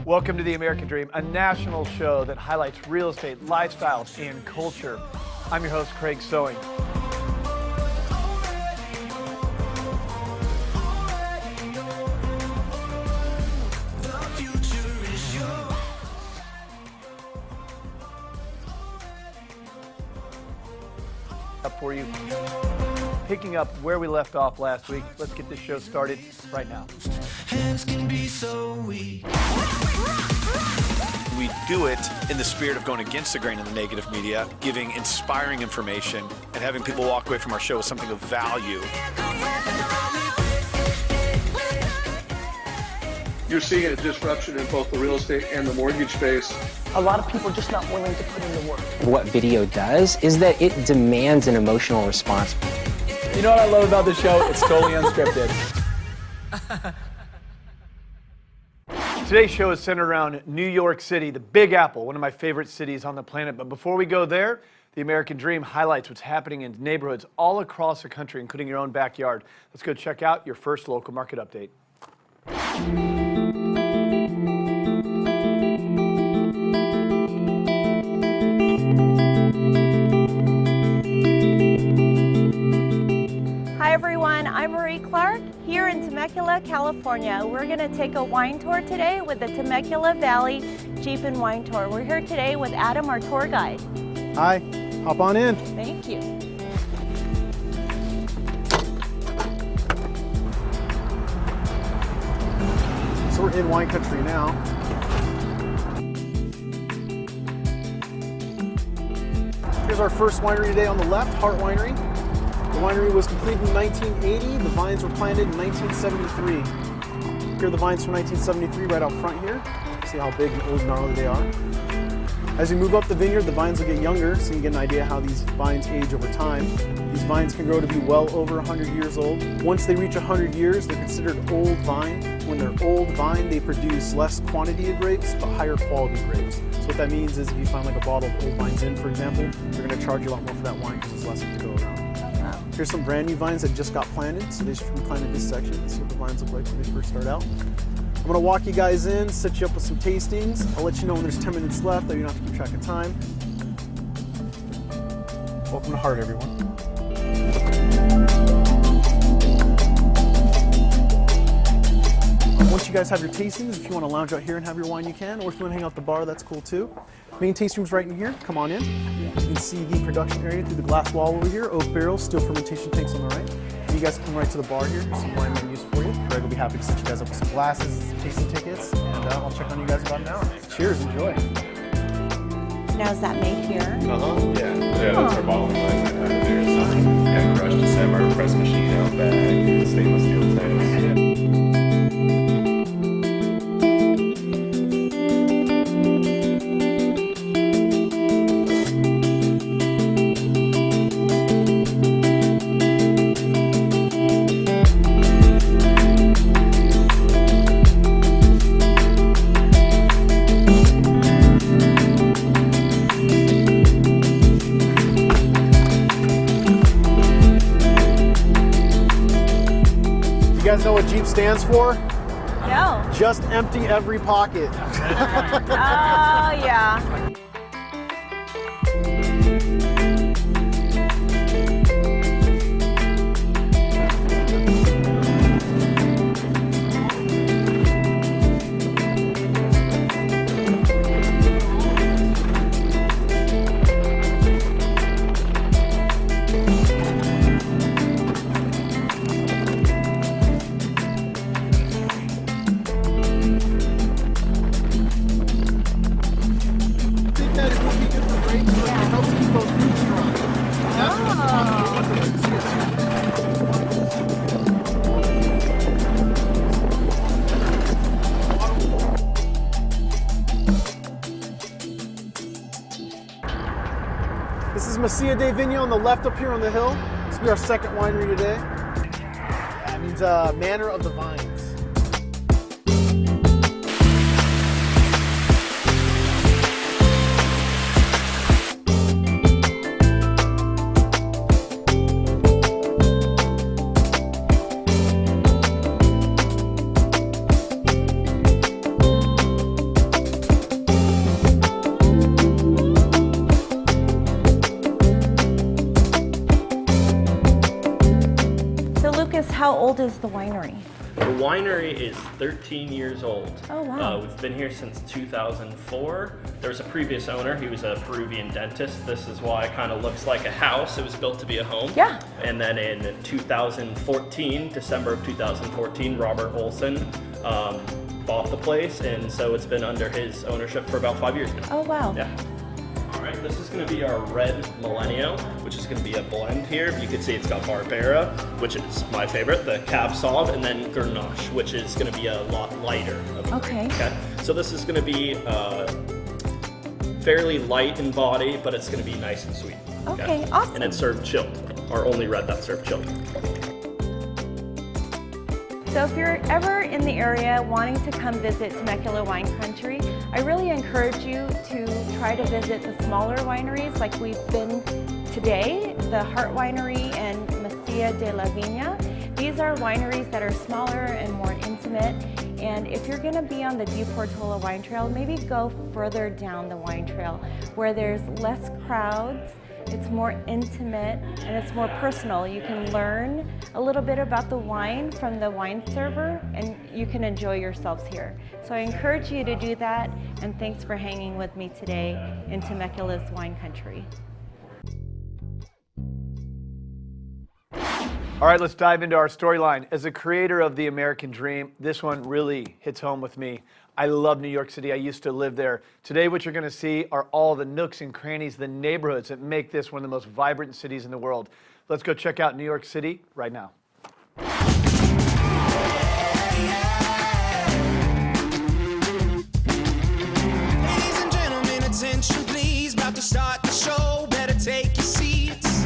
Welcome to the American Dream, a national show that highlights real estate, lifestyle, and culture. I'm your host, Craig Sewing. Up for you. Picking up where we left off last week, let's get this show started right now. Hands can be so weak. We do it in the spirit of going against the grain of the negative media, giving inspiring information, and having people walk away from our show with something of value. You're seeing a disruption in both the real estate and the mortgage space. A lot of people are just not willing to put in the work. What video does is that it demands an emotional response. You know what I love about the show? It's totally unscripted. Today's show is centered around New York City, the Big Apple, one of my favorite cities on the planet. But before we go there, the American Dream highlights what's happening in neighborhoods all across the country, including your own backyard. Let's go check out your first local market update. Hi everyone, I'm Marie Clark here in Temecula, California. We're going to take a wine tour today with the Temecula Valley Jeep and Wine Tour. We're here today with Adam, our tour guide. Hi, hop on in. Thank you. So we're in wine country now. Here's our first winery today on the left, Hart Winery. The winery was completed in 1980. The vines were planted in 1973. Here are the vines from 1973 right out front here. See how big and old and gnarly they are. As you move up the vineyard, the vines will get younger, so you can get an idea how these vines age over time. These vines can grow to be well over 100 years old. Once they reach 100 years, they're considered old vine. When they're old vine, they produce less quantity of grapes, but higher quality grapes. So what that means is if you find like a bottle of old vines in, for example, they're going to charge you a lot more for that wine because there's less of it to go around. Here's some brand new vines that just got planted. So they just replanted this section. This is what the vines look like when they first start out. I'm gonna walk you guys in, set you up with some tastings. I'll let you know when there's 10 minutes left, that you don't have to keep track of time. Welcome to Hart, everyone. Once you guys have your tastings, if you want to lounge out here and have your wine, you can. Or if you want to hang out at the bar, that's cool too. Main tasting room's right in here. Come on in. You can see the production area through the glass wall over here. Oak barrels, steel fermentation tanks on the right. And you guys come right to the bar here. Here's some wine menus for you. Greg will be happy to set you guys up with some glasses, tasting tickets, and I'll check on you guys in about an hour. Cheers, enjoy. Now is that made here? Yeah, that's our bottling line right there. So, yeah, crushed to simmer, press machine out bag, stainless steel tanks. You guys know what Jeep stands for? No. Just empty every pocket. Oh, yeah. This is Mesilla de Vigna on the left up here on the hill. This will be our second winery today. That means Manor of the Vines. How old is the winery? The winery is 13 years old. Oh, wow. We've been here since 2004. There was a previous owner. He was a Peruvian dentist. This is why it kind of looks like a house. It was built to be a home. Yeah. And then in 2014, December of 2014, Robert Olson bought the place, and so it's been under his ownership for about 5 years now. Oh, wow. Yeah. All right, this is going to be our Red Millennium, which is going to be a blend here. You can see it's got Barbera, which is my favorite, the Cab Sauv, and then Grenache, which is going to be a lot lighter. Okay. Okay. So this is going to be fairly light in body, but it's going to be nice and sweet. Okay, awesome. And it's served chilled. Our only red that's served chilled. So if you're ever in the area wanting to come visit Temecula Wine Country, I really encourage you to try to visit the smaller wineries like we've been today, the Heart Winery and Mesilla de la Viña. These are wineries that are smaller and more intimate, and if you're going to be on the Deep Portola Wine Trail, maybe go further down the wine trail where there's less crowds. It's more intimate and it's more personal. You can learn a little bit about the wine from the wine server and you can enjoy yourselves here. So I encourage you to do that, and thanks for hanging with me today in Temecula's wine country. All right, let's dive into our storyline. As a creator of The American Dream, this one really hits home with me. I love New York City. I used to live there. Today, what you're going to see are all the nooks and crannies, the neighborhoods that make this one of the most vibrant cities in the world. Let's go check out New York City right now. Ladies and gentlemen, attention please. About to start the show. Better take your seats.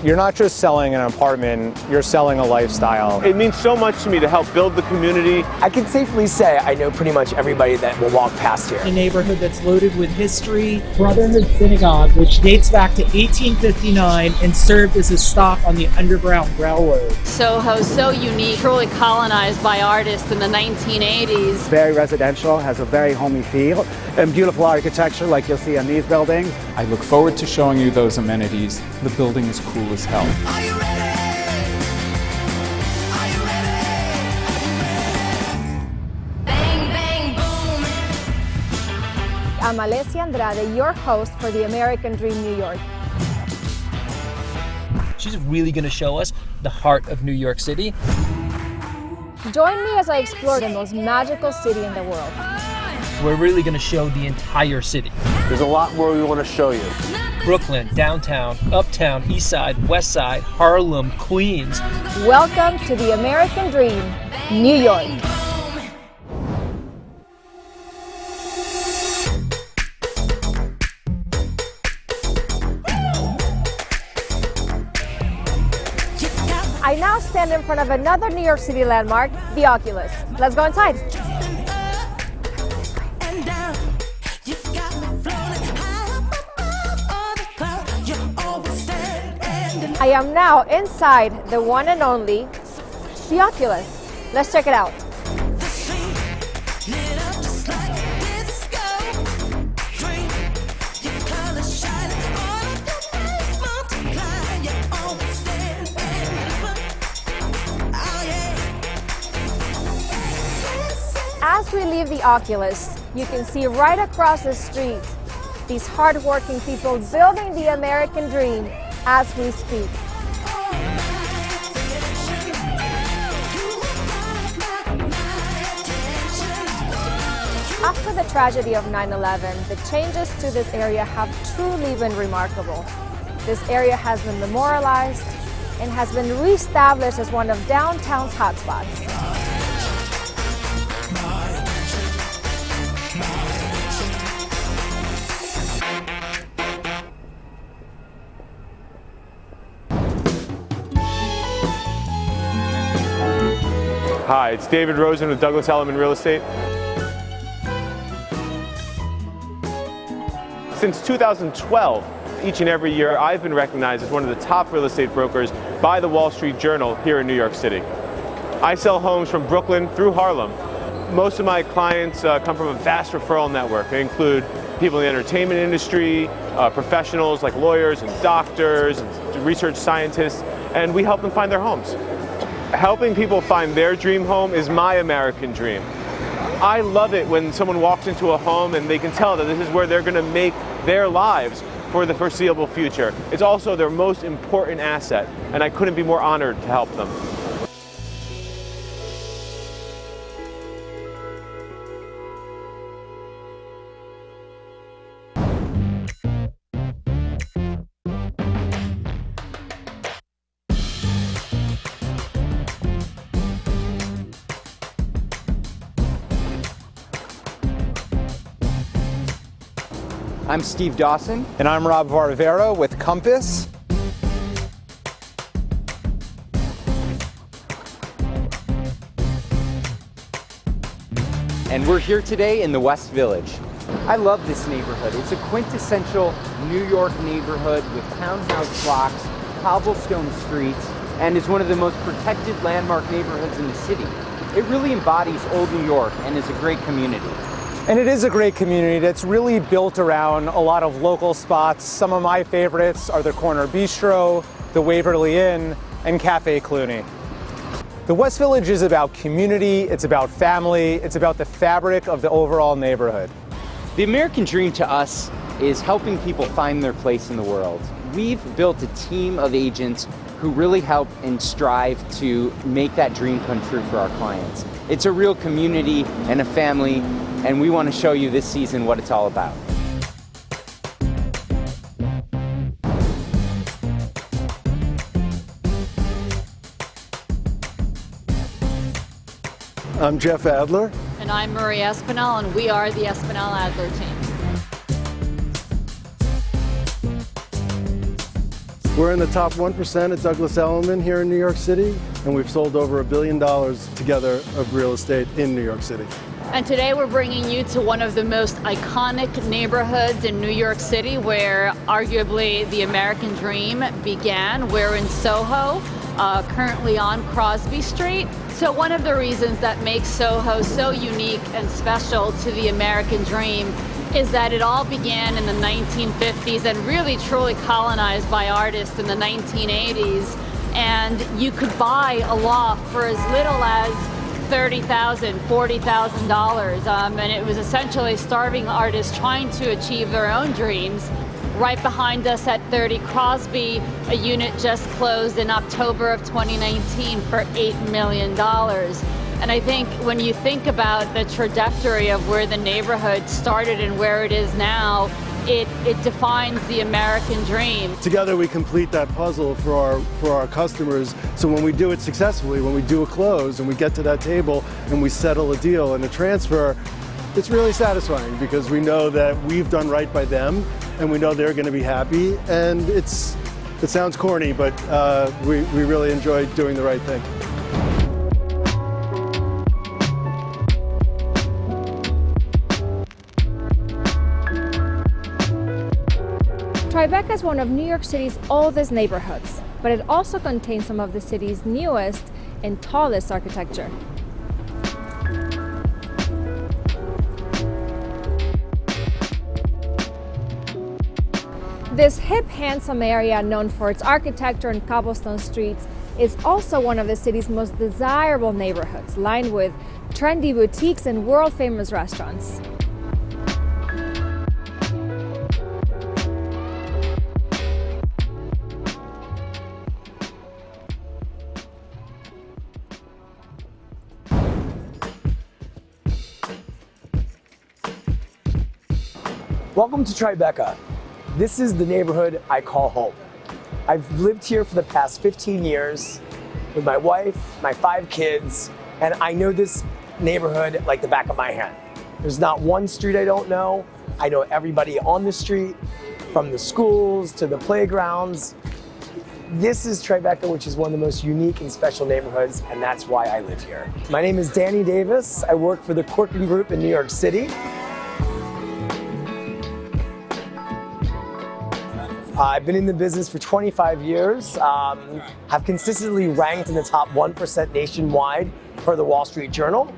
You're not just selling an apartment, you're selling a lifestyle. It means so much to me to help build the community. I can safely say I know pretty much everybody that will walk past here. A neighborhood that's loaded with history. Brotherhood Synagogue, which dates back to 1859 and served as a stop on the Underground Railroad. Soho, so unique, truly colonized by artists in the 1980s. Very residential, has a very homey feel, and beautiful architecture like you'll see on these buildings. I look forward to showing you those amenities. The building is cool as hell. Are you ready? Are you ready? Bang, bang, boom. I'm Alessia Andrade, your host for The American Dream New York. She's really going to show us the heart of New York City. Join me as I explore the most magical city in the world. We're really going to show the entire city. There's a lot more we want to show you. Brooklyn, downtown, uptown, east side, west side, Harlem, Queens. Welcome to The American Dream, New York. I now stand in front of another New York City landmark, the Oculus. Let's go inside. I am now inside the one and only, the Oculus. Let's check it out. As we leave the Oculus, you can see right across the street these hardworking people building the American dream as we speak. After the tragedy of 9/11, the changes to this area have truly been remarkable. This area has been memorialized and has been reestablished as one of downtown's hotspots. Hi, it's David Rosen with Douglas Elliman Real Estate. Since 2012, each and every year, I've been recognized as one of the top real estate brokers by the Wall Street Journal here in New York City. I sell homes from Brooklyn through Harlem. Most of my clients come from a vast referral network. They include people in the entertainment industry, professionals like lawyers and doctors, and research scientists, and we help them find their homes. Helping people find their dream home is my American dream. I love it when someone walks into a home and they can tell that this is where they're going to make their lives for the foreseeable future. It's also their most important asset, and I couldn't be more honored to help them. I'm Steve Dawson. And I'm Rob Varvera with Compass. And we're here today in the West Village. I love this neighborhood. It's a quintessential New York neighborhood with townhouse blocks, cobblestone streets, and is one of the most protected landmark neighborhoods in the city. It really embodies old New York and is a great community. And it is a great community that's really built around a lot of local spots. Some of my favorites are the Corner Bistro, the Waverly Inn, and Cafe Cluny. The West Village is about community, it's about family, it's about the fabric of the overall neighborhood. The American dream to us is helping people find their place in the world. We've built a team of agents who really help and strive to make that dream come true for our clients. It's a real community and a family, and we want to show you this season what it's all about. I'm Jeff Adler. And I'm Marie Espinal, and we are the Espinal Adler team. We're in the top 1% at Douglas Elliman here in New York City, and we've sold over $1 billion together of real estate in New York City. And today we're bringing you to one of the most iconic neighborhoods in New York City, where arguably the American dream began. We're in Soho, currently on Crosby Street. So one of the reasons that makes Soho so unique and special to the American dream is that it all began in the 1950s and really truly colonized by artists in the 1980s. And you could buy a loft for as little as $30,000, $40,000, and it was essentially starving artists trying to achieve their own dreams. Right behind us at 30 Crosby, a unit just closed in October of 2019 for $8 million. And I think when you think about the trajectory of where the neighborhood started and where it is now, it defines the American dream. Together we complete that puzzle for our customers, so when we do it successfully, when we do a close and we get to that table and we settle a deal and a transfer, it's really satisfying because we know that we've done right by them and we know they're going to be happy, and it sounds corny, but we really enjoy doing the right thing. Tribeca is one of New York City's oldest neighborhoods, but it also contains some of the city's newest and tallest architecture. This hip, handsome area known for its architecture and cobblestone streets is also one of the city's most desirable neighborhoods, lined with trendy boutiques and world-famous restaurants. Welcome to Tribeca. This is the neighborhood I call home. I've lived here for the past 15 years with my wife, my 5 kids, and I know this neighborhood like the back of my hand. There's not one street I don't know. I know everybody on the street, from the schools to the playgrounds. This is Tribeca, which is one of the most unique and special neighborhoods, and that's why I live here. My name is Danny Davis. I work for the Corcoran Group in New York City. I've been in the business for 25 years, have consistently ranked in the top 1% nationwide per the Wall Street Journal,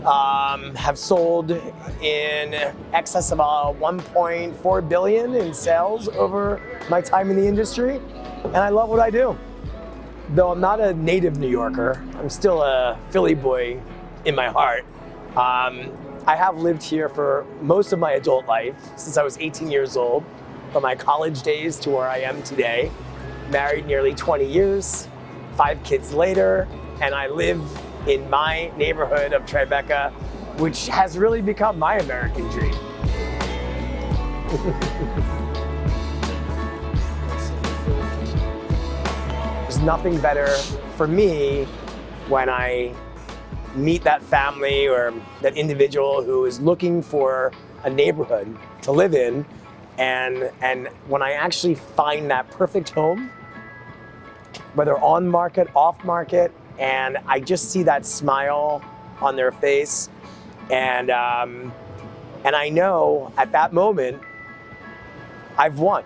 have sold in excess of $1.4 billion in sales over my time in the industry, and I love what I do. though I'm not a native New Yorker, I'm still a Philly boy in my heart. I have lived here for most of my adult life, since I was 18 years old, from my college days to where I am today. Married nearly 20 years, 5 kids later, and I live in my neighborhood of Tribeca, which has really become my American dream. There's nothing better for me when I meet that family or that individual who is looking for a neighborhood to live in, and when I actually find that perfect home, whether on market, off market, and I just see that smile on their face, and I know at that moment I've won.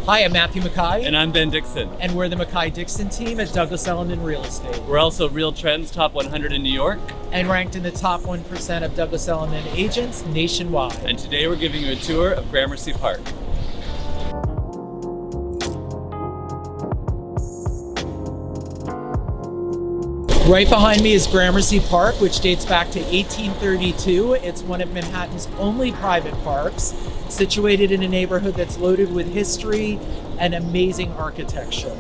Hi, I'm Matthew Mackay. And I'm Ben Dixon. And we're the Mackay-Dixon team at Douglas Elliman Real Estate. We're also Real Trends Top 100 in New York. And ranked in the top 1% of Douglas Elliman agents nationwide. And today we're giving you a tour of Gramercy Park. Right behind me is Gramercy Park, which dates back to 1832. It's one of Manhattan's only private parks, situated in a neighborhood that's loaded with history and amazing architecture.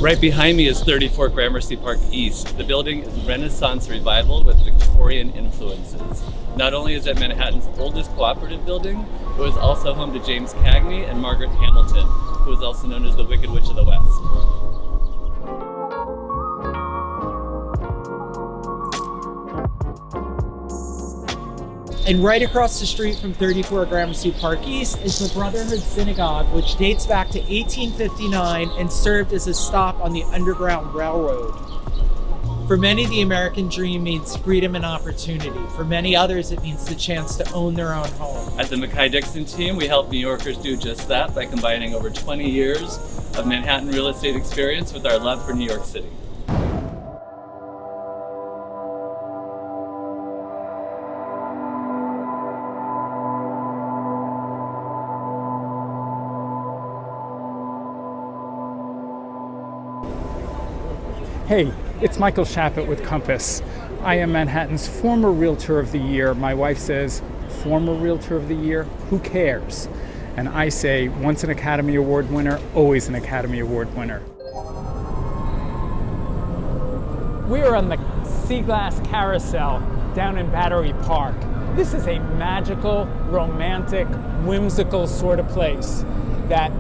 Right behind me is 34 Gramercy Park East. The building is Renaissance revival with Victorian influences. Not only is it Manhattan's oldest cooperative building, it was also home to James Cagney and Margaret Hamilton, who is also known as the Wicked Witch of the West. And right across the street from 34 Gramercy Park East is the Brotherhood Synagogue, which dates back to 1859 and served as a stop on the Underground Railroad. For many, the American dream means freedom and opportunity. For many others, it means the chance to own their own home. At the Mackay-Dixon team, we help New Yorkers do just that by combining over 20 years of Manhattan real estate experience with our love for New York City. Hey, it's Michael Shappett with Compass. I am Manhattan's former Realtor of the Year. My wife says, former Realtor of the Year? Who cares? And I say, once an Academy Award winner, always an Academy Award winner. We are on the Sea Glass Carousel down in Battery Park. This is a magical, romantic, whimsical sort of place that,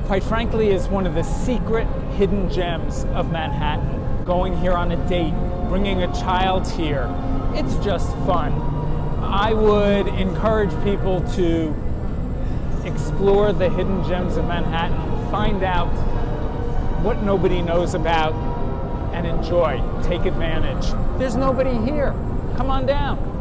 quite frankly, is one of the secret hidden gems of Manhattan. Going here on a date, bringing a child here, it's just fun. I would encourage people to explore the hidden gems of Manhattan, find out what nobody knows about, and enjoy, take advantage. There's nobody here. Come on down.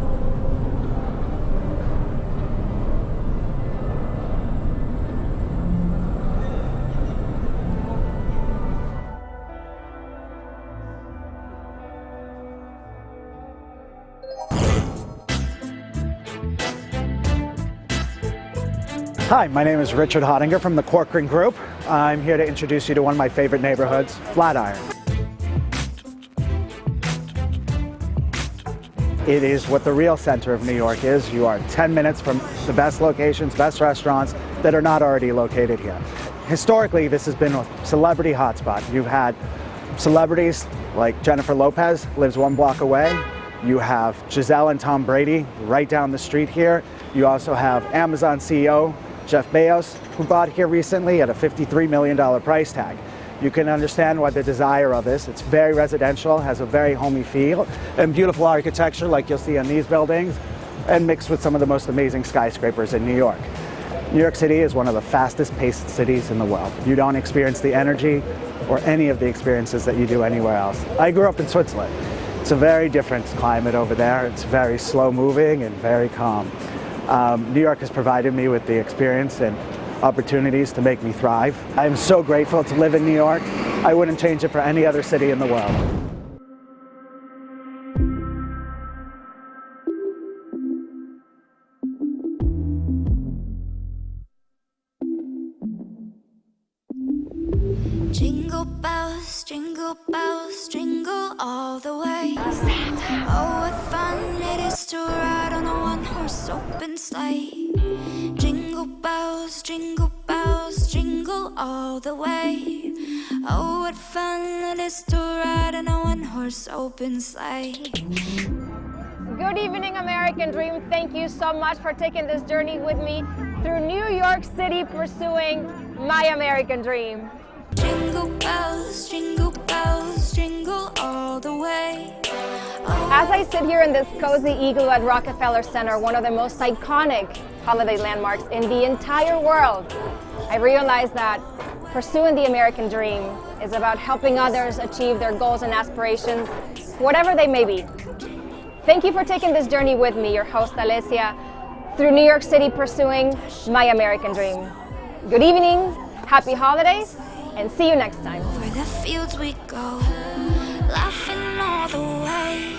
Hi, my name is Richard Hottinger from the Corcoran Group. I'm here to introduce you to one of my favorite neighborhoods, Flatiron. It is what the real center of New York is. You are 10 minutes from the best locations, best restaurants that are not already located here. Historically, this has been a celebrity hotspot. You've had celebrities like Jennifer Lopez, lives 1 block away. You have Giselle and Tom Brady right down the street here. You also have Amazon CEO Jeff Bezos, who bought here recently at a $53 million price tag. You can understand why the desire of this. It's very residential, has a very homey feel, and beautiful architecture like you'll see on these buildings, and mixed with some of the most amazing skyscrapers in New York. New York City is one of the fastest paced cities in the world. You don't experience the energy or any of the experiences that you do anywhere else. I grew up in Switzerland. It's a very different climate over there. It's very slow moving and very calm. New York has provided me with the experience and opportunities to make me thrive. I'm so grateful to live in New York. I wouldn't change it for any other city in the world. Jingle bells, jingle all the way. Oh, what fun it is to ride on a one-horse open sleigh. Jingle bells, jingle all the way. Oh, what fun it is to ride on a one-horse open sleigh. Good evening, American Dream. Thank you so much for taking this journey with me through New York City, pursuing my American dream. Jingle bells, jingle all the way. As I sit here in this cozy igloo at Rockefeller Center, one of the most iconic holiday landmarks in the entire world, I realize that pursuing the American dream is about helping others achieve their goals and aspirations, whatever they may be. Thank you for taking this journey with me, your host, Alessia, through New York City, pursuing my American dream. Good evening, happy holidays, and see you next time. Where the fields we go, laughing all the way.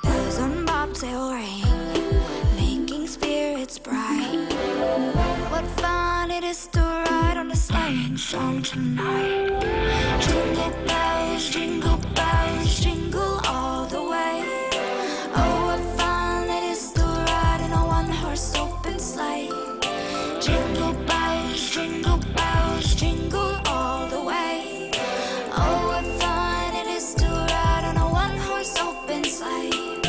Bells on bobtail ring, making spirits bright. What fun it is to ride on a sleighing song tonight. Jingle bells, jingle all the way. Oh, what fun it is to ride in a one-horse open sleigh. Jingle bells, jingle all the way. Oh, what fun it is to ride on a one-horse open sleigh.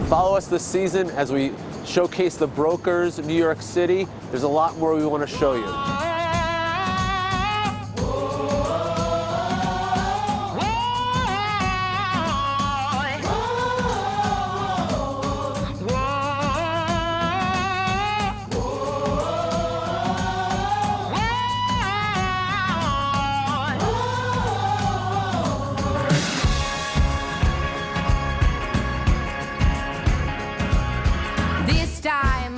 Follow us this season as we showcase the brokers in New York City. There's a lot more we want to show you.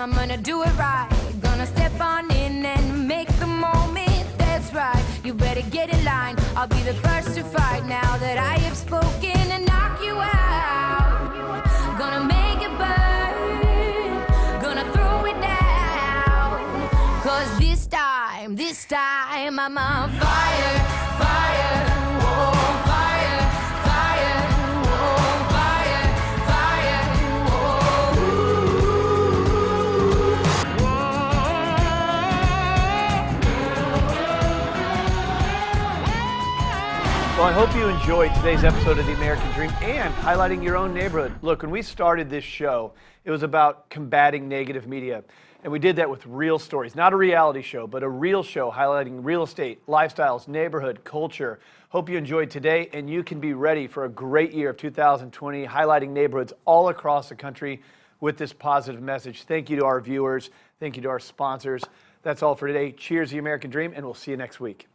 I'm gonna do it right. Gonna step on in and make the moment. That's right. You better get in line. I'll be the first to fight now that I have spoken and knock you out. Gonna make it burn. Gonna throw it down. 'Cause this time I'm on fire, fire, whoa, fire, fire, whoa, fire, fire, Well, I hope you enjoyed today's episode of The American Dream and highlighting your own neighborhood. Look, when we started this show, it was about combating negative media. And we did that with real stories, not a reality show, but a real show highlighting real estate, lifestyles, neighborhood, culture. Hope you enjoyed today, and you can be ready for a great year of 2020, highlighting neighborhoods all across the country with this positive message. Thank you to our viewers. Thank you to our sponsors. That's all for today. Cheers, The American Dream, and we'll see you next week.